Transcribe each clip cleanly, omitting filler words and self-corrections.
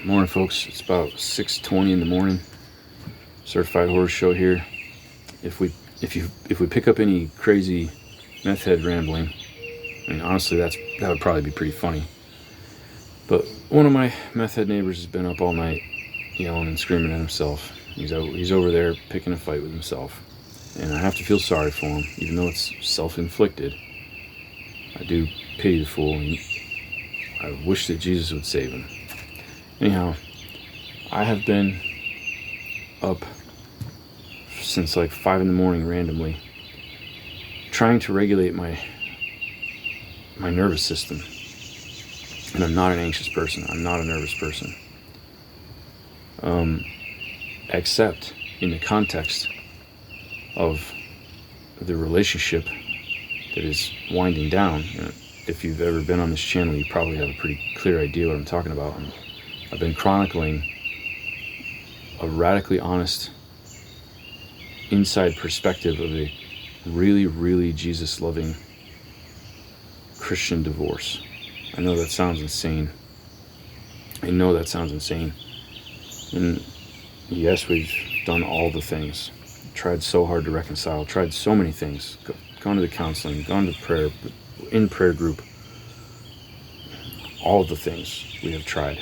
Morning, folks. It's about 6:20 in the morning. Certified Horror Show here. If we pick up any crazy meth head rambling, I mean, honestly, that would probably be pretty funny. But one of my meth head neighbors has been up all night, yelling and screaming at himself. He's over there picking a fight with himself, and I have to feel sorry for him, even though it's self-inflicted. I do pity the fool, and I wish that Jesus would save him. Anyhow, I have been up since like 5 in the morning randomly, trying to regulate my nervous system. And I'm not an anxious person. I'm not a nervous person. Except in the context of the relationship that is winding down. If you've ever been on this channel, you probably have a pretty clear idea what I'm talking about. And I've been chronicling a radically honest inside perspective of a really, really Jesus-loving Christian divorce. I know that sounds insane. And yes, we've done all the things. Tried so hard to reconcile. Tried so many things. Gone to the counseling. Gone to prayer. In prayer group. All of the things we have tried.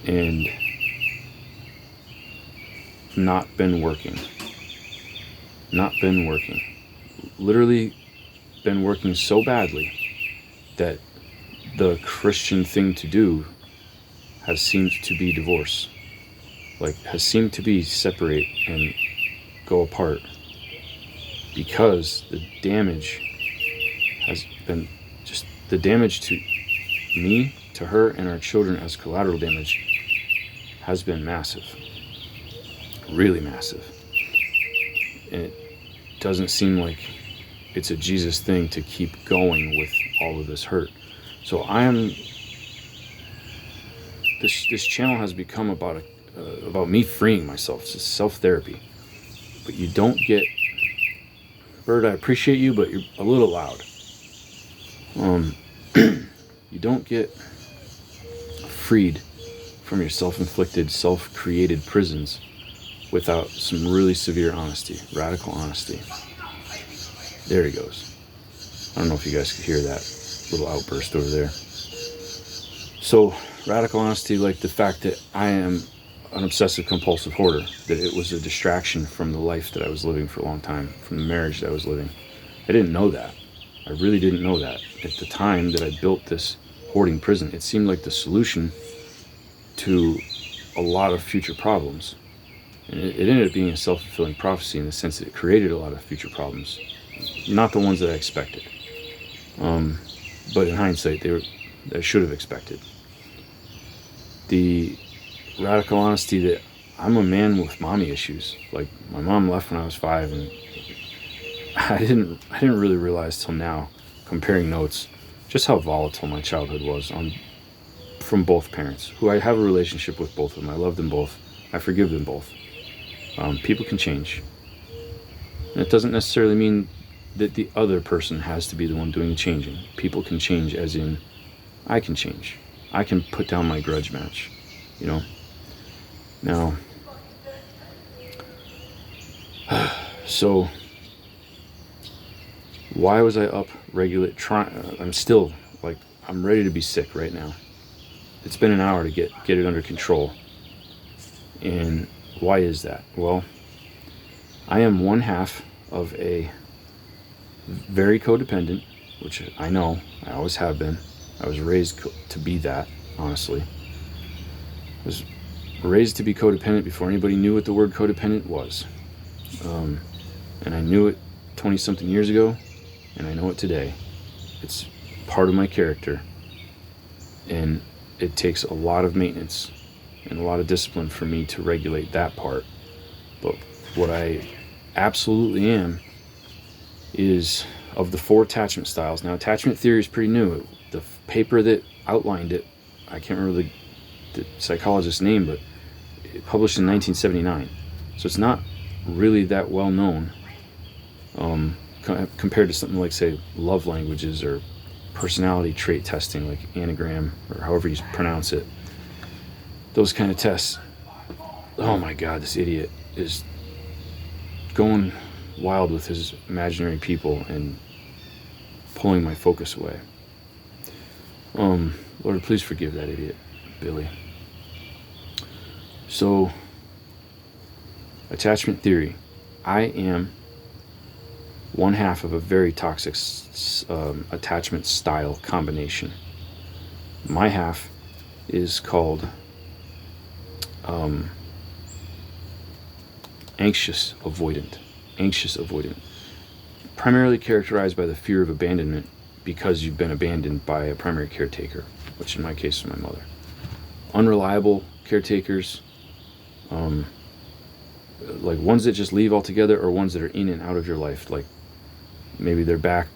And not been working. Literally been working so badly that the Christian thing to do has seemed to be divorce. Has seemed to be separate and go apart, because the damage has been just the damage to me, to her, and our children as collateral damage has been massive. Really massive. And it doesn't seem like it's a Jesus thing to keep going with all of this hurt. So this channel has become about me freeing myself. It's self-therapy. But you don't get, Bird, I appreciate you, but you're a little loud. You don't get freed from your self-inflicted, self-created prisons without some really severe honesty, radical honesty. There he goes. I don't know if you guys could hear that little outburst over there. So, radical honesty, like the fact that I am an obsessive compulsive hoarder, that it was a distraction from the life that I was living for a long time, from the marriage that I was living. I didn't know that. I really didn't know that. At the time that I built this hoarding prison, it seemed like the solution to a lot of future problems. And it ended up being a self-fulfilling prophecy in the sense that it created a lot of future problems. Not the ones that I expected. But in hindsight, I should have expected. The radical honesty that I'm a man with mommy issues. Like, my mom left when I was 5, and I didn't really realize till now, comparing notes, just how volatile my childhood was from both parents, who I have a relationship with both of them. I love them both. I forgive them both. People can change. And it doesn't necessarily mean that the other person has to be the one doing the changing. People can change, as in, I can change. I can put down my grudge match, Now, so why was I up I'm ready to be sick right now. It's been an hour to get it under control. And why is that? Well, I am one half of a very codependent, which I know, I always have been. I was raised to be that, honestly. I was raised to be codependent before anybody knew what the word codependent was. And I knew it 20-something years ago, and I know it today. It's part of my character. And it takes a lot of maintenance and a lot of discipline for me to regulate that part. But what I absolutely am is of the 4 attachment styles. Now, attachment theory is pretty new. The paper that outlined it, I can't remember the psychologist's name, but it published in 1979. So it's not really that well known compared to something like, say, love languages or personality trait testing, like Enneagram, or however you pronounce it. those kind of tests. Oh my God, this idiot is going wild with his imaginary people and pulling my focus away. Lord, please forgive that idiot, Billy. So, attachment theory. I am one half of a very toxic attachment style combination. My half is called anxious avoidant, primarily characterized by the fear of abandonment because you've been abandoned by a primary caretaker, which in my case is my mother. Unreliable caretakers, like ones that just leave altogether, or ones that are in and out of your life. Like maybe they're back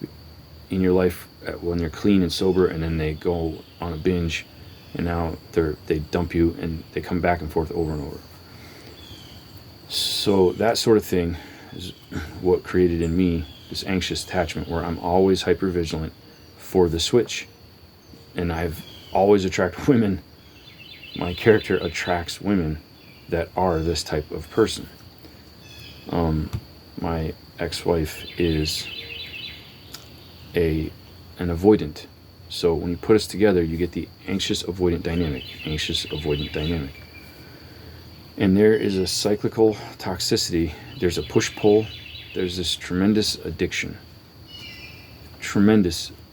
in your life when you're clean and sober, and then they go on a binge, and now they dump you, and they come back and forth over and over. So that sort of thing is what created in me this anxious attachment, where I'm always hypervigilant for the switch. And I've always attracted women. My character attracts women that are this type of person. My ex-wife is an avoidant. So when you put us together, you get the anxious avoidant dynamic. And there is a cyclical toxicity. There's a push-pull. There's this tremendous addiction,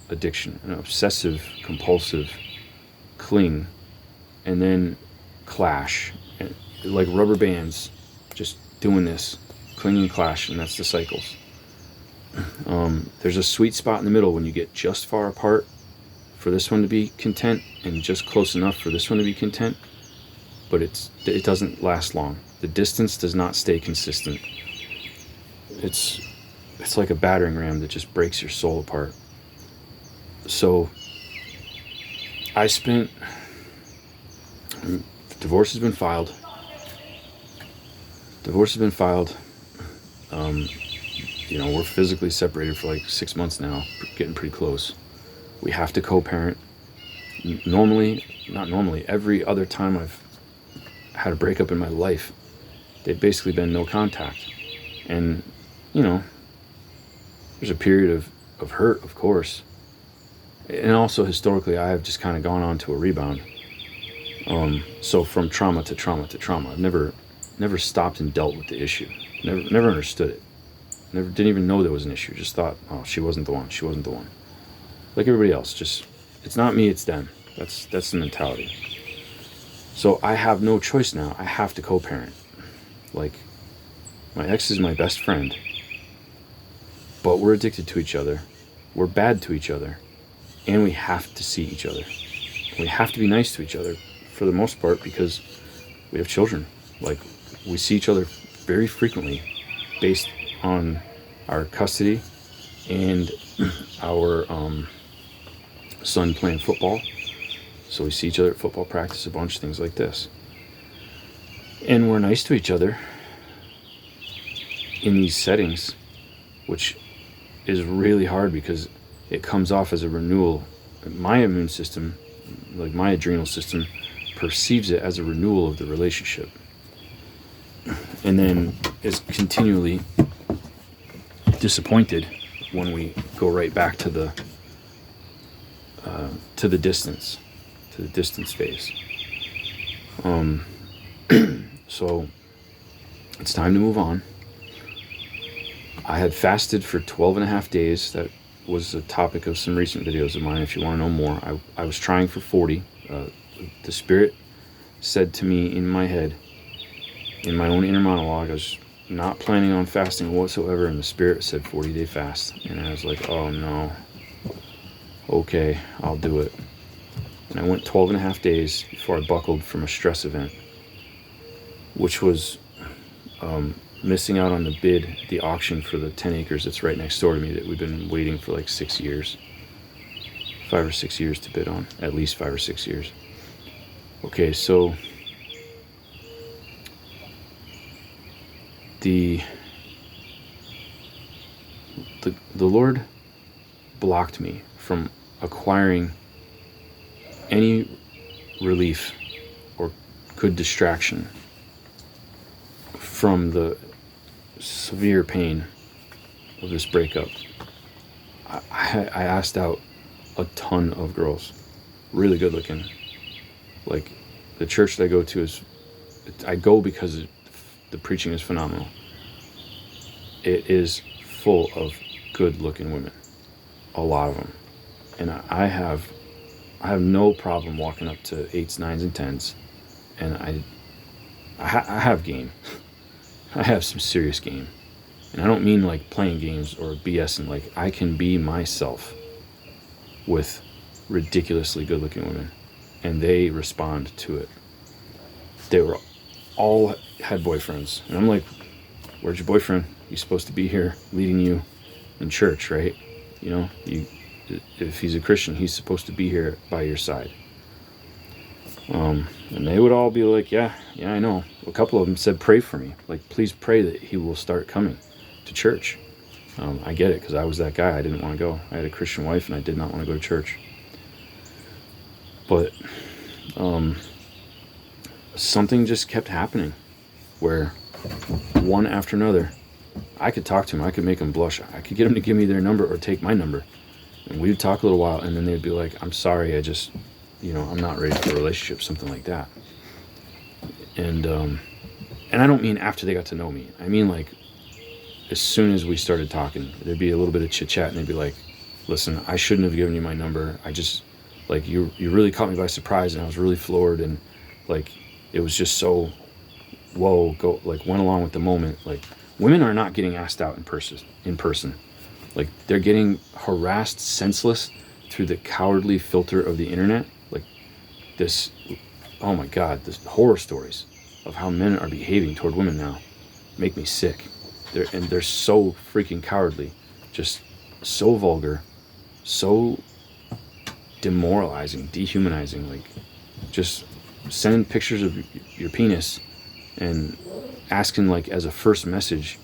an obsessive, compulsive cling, and then clash, and like rubber bands, just doing this, cling and clash, and that's the cycles. There's a sweet spot in the middle when you get just far apart for this one to be content, and just close enough for this one to be content, but it doesn't last long. The distance does not stay consistent. It's like a battering ram that just breaks your soul apart. So divorce has been filed. We're physically separated for like 6 months now, getting pretty close. We have to co-parent. Every other time I've had a breakup in my life, they've basically been no contact. And, there's a period of hurt, of course. And also historically, I have just kind of gone on to a rebound. So from trauma to trauma to trauma, I've never stopped and dealt with the issue. Never understood it. Didn't even know there was an issue. Just thought, oh, she wasn't the one. Like everybody else, just, it's not me, it's them. That's the mentality. So I have no choice now. I have to co-parent. Like, my ex is my best friend, but we're addicted to each other. We're bad to each other, and we have to see each other. We have to be nice to each other for the most part because we have children. Like, we see each other very frequently based on our custody and our son playing football. So we see each other at football practice, a bunch of things like this. And we're nice to each other in these settings, which is really hard because it comes off as a renewal. My immune system, like my adrenal system, perceives it as a renewal of the relationship. And then is continually disappointed when we go right back to the distance phase. So it's time to move on. I had fasted for 12 and a half days. That was a topic of some recent videos of mine if you want to know more. I was trying for 40. The Spirit said to me in my head, in my own inner monologue, I was not planning on fasting whatsoever, and the Spirit said 40-day fast. And I was like, oh no. Okay, I'll do it. And I went 12 and a half days before I buckled from a stress event, which was missing out on the bid, the auction for the 10 acres that's right next door to me that we've been waiting for like 6 years. 5 or 6 years to bid on. At least 5 or 6 years. Okay, so the Lord blocked me from acquiring any relief or good distraction from the severe pain of this breakup. I asked out a ton of girls, really good looking. Like, the church that I go to I go because the preaching is phenomenal. It is full of good looking women, a lot of them. And I have no problem walking up to 8s, 9s, and 10s. And I have game. I have some serious game. And I don't mean like playing games or BS, and like, I can be myself with ridiculously good looking women, and they respond to it. They were all had boyfriends, and I'm like, where's your boyfriend? He's supposed to be here leading you in church, right? You know, if he's a Christian, he's supposed to be here by your side. And they would all be like, yeah, I know. A couple of them said, pray for me. Like, please pray that he will start coming to church. I get it, because I was that guy. I didn't want to go. I had a Christian wife, and I did not want to go to church. But something just kept happening where one after another, I could talk to him. I could make him blush. I could get him to give me their number or take my number. And we'd talk a little while, and then they'd be like, I'm sorry, I just, I'm not ready for a relationship, something like that. And I don't mean after they got to know me. I mean, like, as soon as we started talking, there'd be a little bit of chit chat, and they'd be like, listen, I shouldn't have given you my number. I just, like, you really caught me by surprise, and I was really floored, and like, it was just so, whoa, went along with the moment. Like, women are not getting asked out in person. Like, they're getting harassed senseless through the cowardly filter of the internet. Like, this, oh my God, this horror stories of how men are behaving toward women now make me sick. They're so freaking cowardly, just so vulgar, so demoralizing, dehumanizing. Like, just sending pictures of your penis and asking, like, as a first message,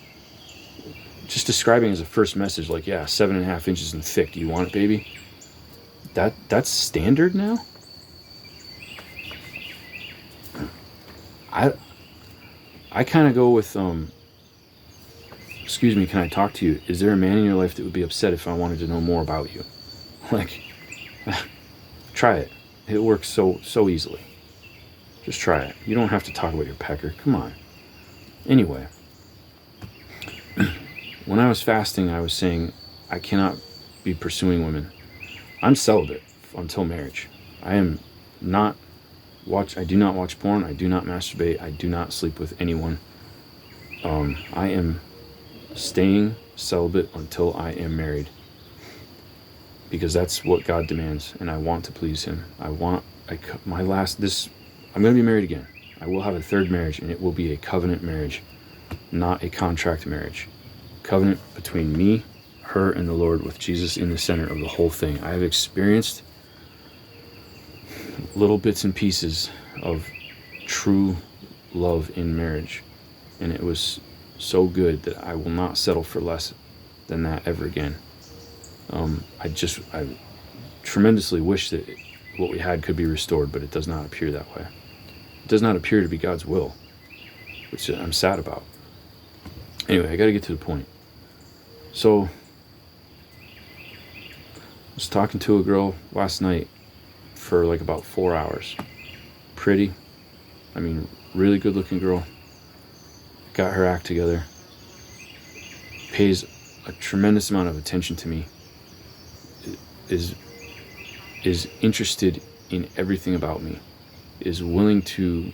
just describing as a first message, like, yeah, 7.5 inches in thick. Do you want it, baby? That's standard now? I kind of go with, excuse me, can I talk to you? Is there a man in your life that would be upset if I wanted to know more about you? Like, try it. It works so easily. Just try it. You don't have to talk about your pecker. Come on. Anyway, when I was fasting, I was saying I cannot be pursuing women. I'm celibate until marriage. I do not watch porn. I do not masturbate. I do not sleep with anyone. I am staying celibate until I am married, because that's what God demands, and I want to please him. I'm going to be married again. I will have a third marriage, and it will be a covenant marriage, not a contract marriage. Covenant between me, her, and the Lord, with Jesus in the center of the whole thing. I have experienced little bits and pieces of true love in marriage, and it was so good that I will not settle for less than that ever again. I tremendously wish that what we had could be restored, but it does not appear that way. It does not appear to be God's will, which I'm sad about. Anyway, I got to get to the point. So, I was talking to a girl last night for like about 4 hours. Pretty, really good looking girl. Got her act together. Pays a tremendous amount of attention to me. Is interested in everything about me. Is willing to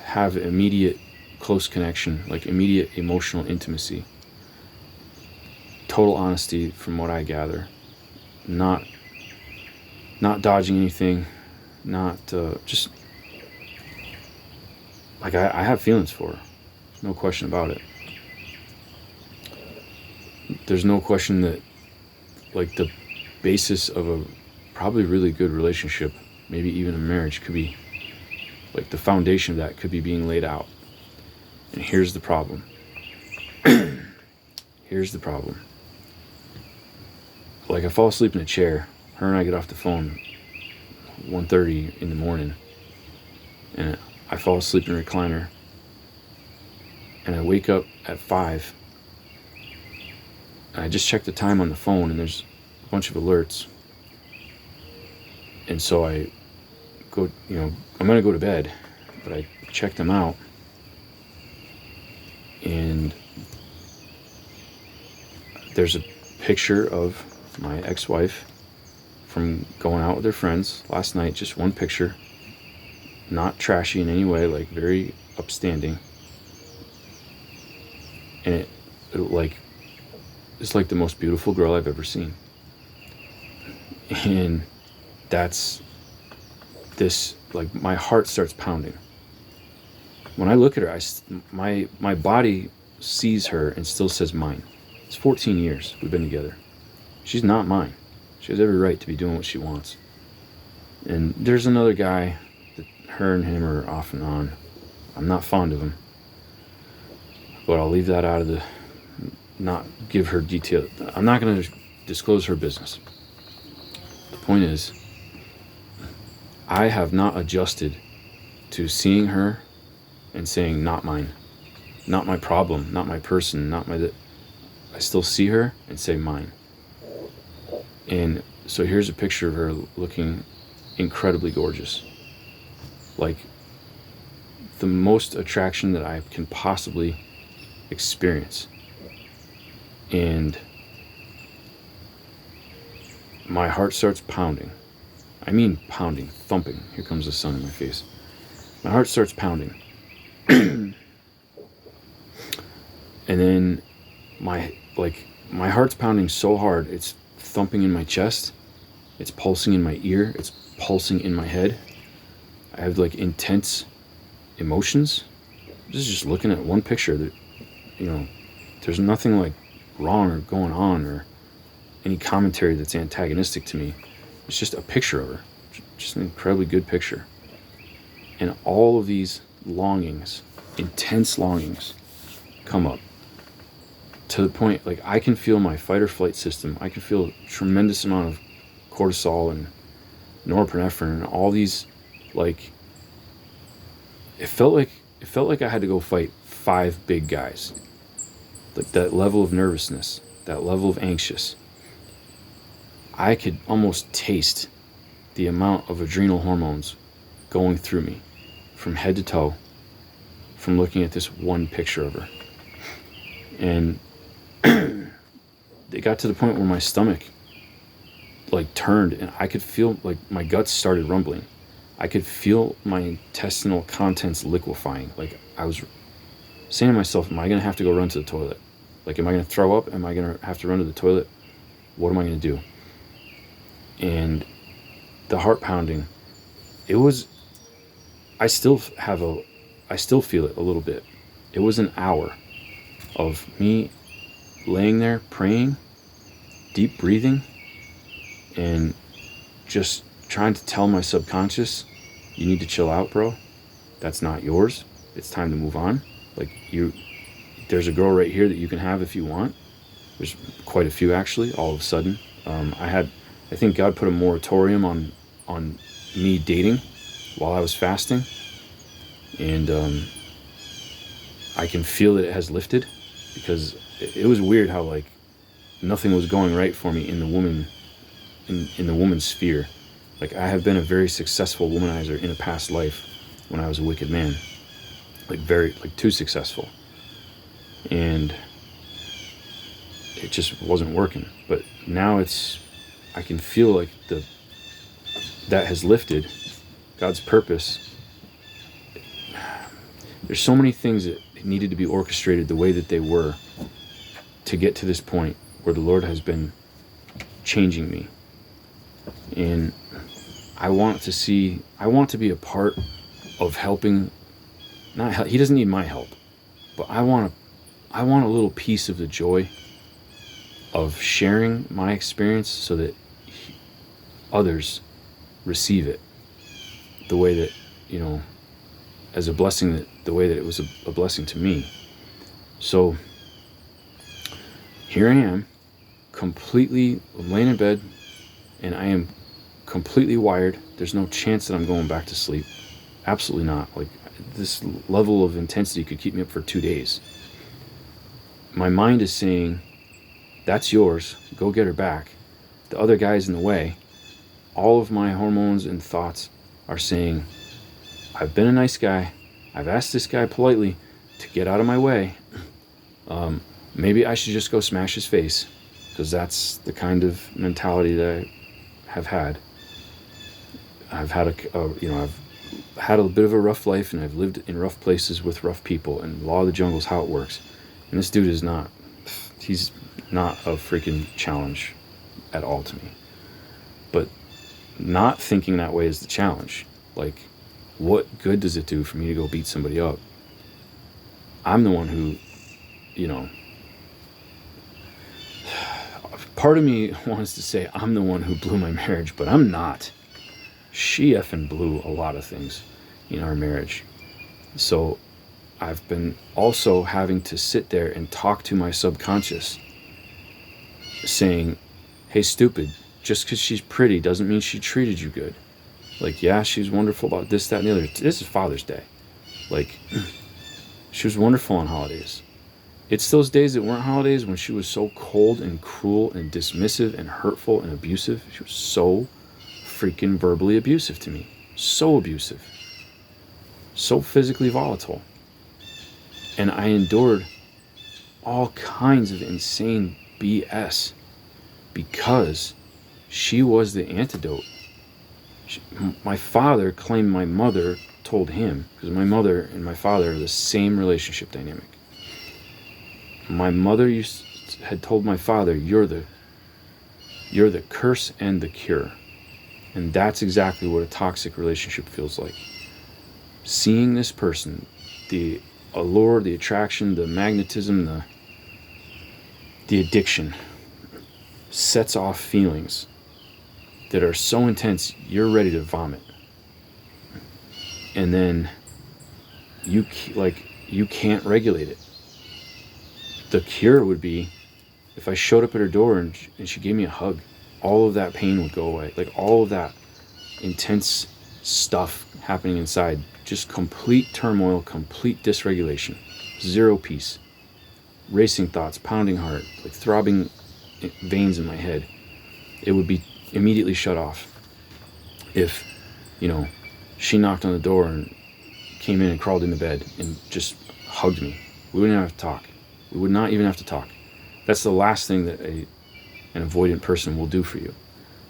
have immediate close connection, like immediate emotional intimacy. Total honesty from what I gather. Not dodging anything. Not just like I have feelings for her. There's no question about it. There's no question that, like, the basis of a probably really good relationship, maybe even a marriage, could be, like, the foundation of that could be being laid out. And here's the problem. Here's the problem. Like, I fall asleep in a chair, her and I get off the phone, 1:30 in the morning, and I fall asleep in a recliner, and I wake up at 5, and I just check the time on the phone, and there's a bunch of alerts, and so I go, I'm gonna go to bed, but I check them out, and there's a picture of my ex-wife from going out with their friends last night. Just one picture, not trashy in any way, like very upstanding, and it's like the most beautiful girl I've ever seen. And that's this, like, my heart starts pounding when I look at her. My body sees her and still says mine. It's 14 years we've been together. She's not mine. She has every right to be doing what she wants. And there's another guy that her and him are off and on. I'm not fond of him, but I'll leave that out of the, not give her detail. I'm not going to disclose her business. The point is, I have not adjusted to seeing her and saying, not mine, not my problem, not my person, not my... I still see her and say mine. And so here's a picture of her looking incredibly gorgeous. Like the most attraction that I can possibly experience. And my heart starts pounding. I mean pounding, thumping. Here comes the sun in my face. My heart starts pounding. And then my heart's pounding so hard, it's thumping in my chest, it's pulsing in my ear, it's pulsing in my head. I have like intense emotions. This is just looking at one picture that, there's nothing like wrong or going on or any commentary that's antagonistic to me. It's just a picture of her, just an incredibly good picture. And all of these longings, intense longings, come up to the point, like, I can feel my fight or flight system. I can feel a tremendous amount of cortisol and norepinephrine and all these, like, it felt like I had to go fight 5 big guys. Like that level of nervousness, that level of anxious. I could almost taste the amount of adrenal hormones going through me from head to toe from looking at this one picture of her. And it got to the point where my stomach like turned, and I could feel like my guts started rumbling. I could feel my intestinal contents liquefying. Like I was saying to myself, am I going to have to go run to the toilet? Like, am I going to throw up? Am I going to have to run to the toilet? What am I going to do? And the heart pounding, I still feel it a little bit. It was an hour of me laying there praying, deep breathing, and just trying to tell my subconscious, you need to chill out, bro. That's not yours. It's time to move on. Like, there's a girl right here that you can have if you want. There's quite a few, actually, all of a sudden. I think God put a moratorium on me dating while I was fasting. And I can feel that it has lifted, because it was weird how, like, nothing was going right for me in the woman sphere. Like, I have been a very successful womanizer in a past life when I was a wicked man. Like too successful. And it just wasn't working. But now I can feel like that has lifted. God's purpose. There's so many things that needed to be orchestrated the way that they were to get to this point where the Lord has been changing me. And I want to be a part of helping. He doesn't need my help, but I want a little piece of the joy of sharing my experience so that others receive it the way that, as a blessing, the way that it was a blessing to me. So here I am, completely laying in bed, and I am completely wired. There's no chance that I'm going back to sleep. Absolutely not. Like, this level of intensity could keep me up for 2 days. My mind is saying, that's yours, go get her back. The other guy's in the way. All of my hormones and thoughts are saying, I've been a nice guy. I've asked this guy politely to get out of my way. Maybe I should just go smash his face, because that's the kind of mentality that I have had. I've had I've had a bit of a rough life, and I've lived in rough places with rough people, and law of the jungle is how it works. And this dude is not, he's not a freaking challenge at all to me. But not thinking that way is the challenge. Like, what good does it do for me to go beat somebody up? I'm the one who, part of me wants to say I'm the one who blew my marriage, but I'm not. She effing blew a lot of things in our marriage. So I've been also having to sit there and talk to my subconscious, saying, hey, stupid, just because she's pretty doesn't mean she treated you good. Like, yeah, she's wonderful about this, that, and the other. This is Father's Day. Like, she was wonderful on holidays. It's those days that weren't holidays when she was so cold and cruel and dismissive and hurtful and abusive. She was so freaking verbally abusive to me. So abusive. So physically volatile. And I endured all kinds of insane BS because she was the antidote. My father claimed my mother told him, because my mother and my father are the same relationship dynamic. My mother had told my father, you're the curse and the cure. And that's exactly what a toxic relationship feels like. Seeing this person, the allure, the attraction, the magnetism, the addiction, sets off feelings that are so intense you're ready to vomit. And then you can't regulate it. The cure would be if I showed up at her door and she gave me a hug. All of that pain would go away. Like, all of that intense stuff happening inside. Just complete turmoil, complete dysregulation. Zero peace. Racing thoughts, pounding heart, like throbbing veins in my head. It would be immediately shut off if, she knocked on the door and came in and crawled into bed and just hugged me. We wouldn't have to talk. We would not even have to talk. That's the last thing that an avoidant person will do for you.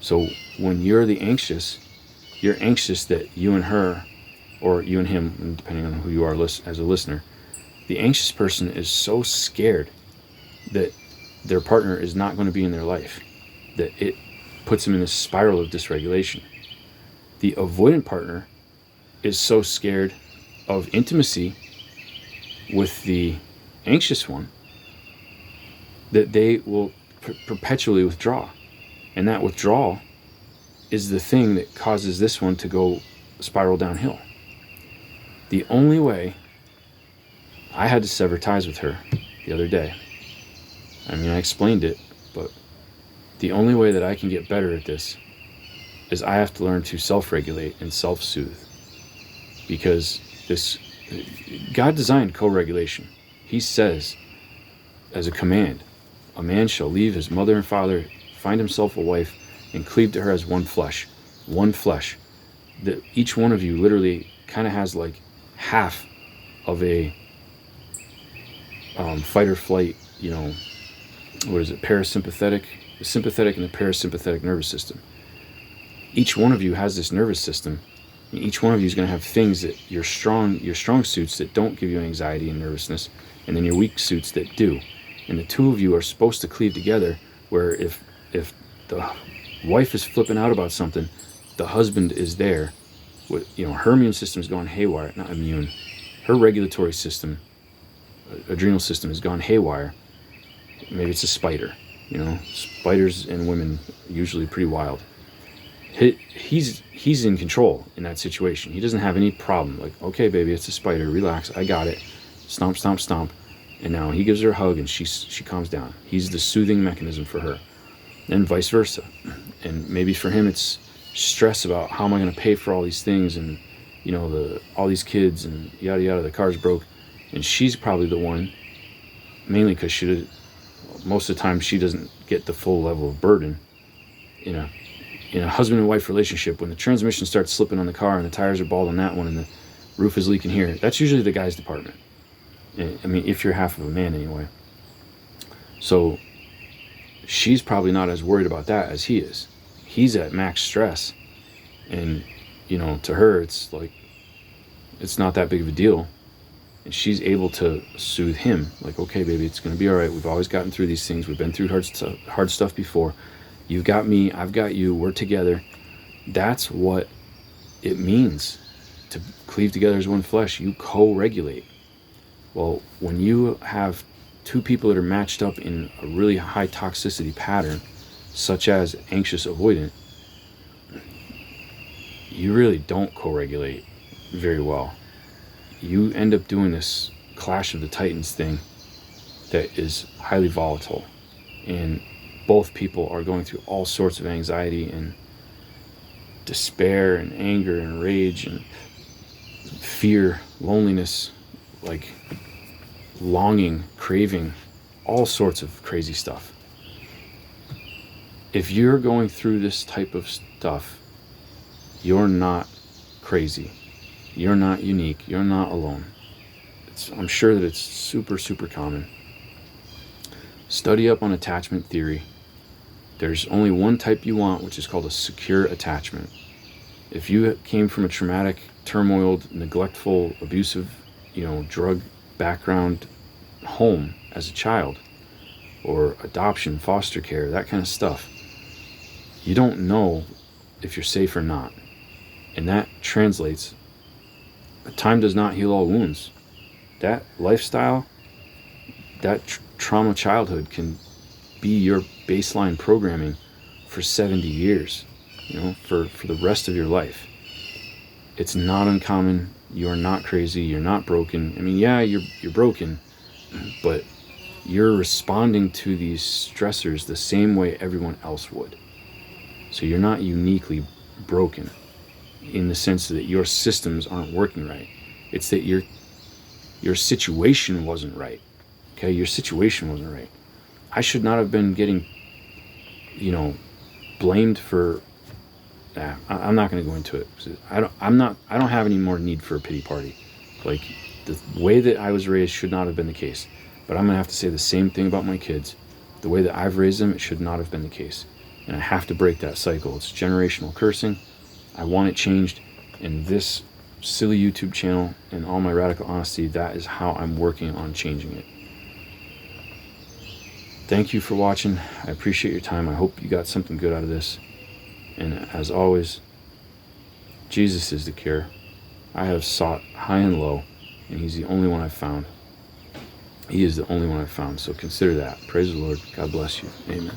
So when you're anxious that you and her, or you and him, depending on who you are as a listener, the anxious person is so scared that their partner is not going to be in their life, that it puts them in a spiral of dysregulation. The avoidant partner is so scared of intimacy with the anxious one that they will perpetually withdraw. And that withdrawal is the thing that causes this one to go spiral downhill. The only way, I had to sever ties with her the other day. I mean, I explained it, but the only way that I can get better at this is I have to learn to self-regulate and self-soothe. Because God designed co-regulation. He says, as a command, a man shall leave his mother and father, find himself a wife, and cleave to her as one flesh. One flesh. That each one of you literally kind of has like half of a fight or flight, what is it, parasympathetic, the sympathetic and the parasympathetic nervous system. Each one of you has this nervous system, and each one of you is going to have things that your strong suits that don't give you anxiety and nervousness, and then your weak suits that do. And the two of you are supposed to cleave together, where if the wife is flipping out about something, the husband is there. Her immune system has gone haywire. Not immune. Her regulatory system, adrenal system, has gone haywire. Maybe it's a spider. Spiders and women are usually pretty wild. He's in control in that situation. He doesn't have any problem. Like, okay, baby, it's a spider. Relax. I got it. Stomp, stomp, stomp. And now he gives her a hug and she calms down. He's the soothing mechanism for her. And vice versa. And maybe for him it's stress about how am I going to pay for all these things, and all these kids and yada yada, the car's broke. And she's probably the one, mainly because most of the time she doesn't get the full level of burden in a husband and wife relationship. When the transmission starts slipping on the car and the tires are bald on that one and the roof is leaking here, that's usually the guy's department. I mean, if you're half of a man anyway. So she's probably not as worried about that as he is. He's at max stress, and to her it's like it's not that big of a deal, and she's able to soothe him, like, okay baby, it's going to be all right, we've always gotten through these things, we've been through hard stuff before, you've got me, I've got you, we're together. That's what it means to cleave together as one flesh. You co-regulate. Well, when you have two people that are matched up in a really high toxicity pattern, such as anxious avoidant, you really don't co-regulate very well. You end up doing this clash of the titans thing that is highly volatile, and both people are going through all sorts of anxiety and despair and anger and rage and fear, loneliness, like longing, craving, all sorts of crazy stuff. If you're going through this type of stuff, you're not crazy. You're not unique. You're not alone. I'm sure that it's super, super common. Study up on attachment theory. There's only one type you want, which is called a secure attachment. If you came from a traumatic, turmoiled, neglectful, abusive, drug background home as a child, or adoption, foster care, that kind of stuff, you don't know if you're safe or not. And that translates. Time does not heal all wounds. That lifestyle, that trauma childhood can be your baseline programming for 70 years, for the rest of your life. It's not uncommon. You're not crazy. You're not broken. I mean, yeah, you're broken, but you're responding to these stressors the same way everyone else would. So you're not uniquely broken in the sense that your systems aren't working right. It's that your situation wasn't right. Okay, your situation wasn't right. I should not have been getting, blamed for. I'm not going to go into it. I don't have any more need for a pity party. Like, the way that I was raised should not have been the case. But I'm going to have to say the same thing about my kids. The way that I've raised them, it should not have been the case. And I have to break that cycle. It's generational cursing. I want it changed. And this silly YouTube channel and all my radical honesty, that is how I'm working on changing it. Thank you for watching. I appreciate your time. I hope you got something good out of this. And as always, Jesus is the cure. I have sought high and low, and he's the only one I've found. He is the only one I've found. So consider that. Praise the Lord. God bless you. Amen.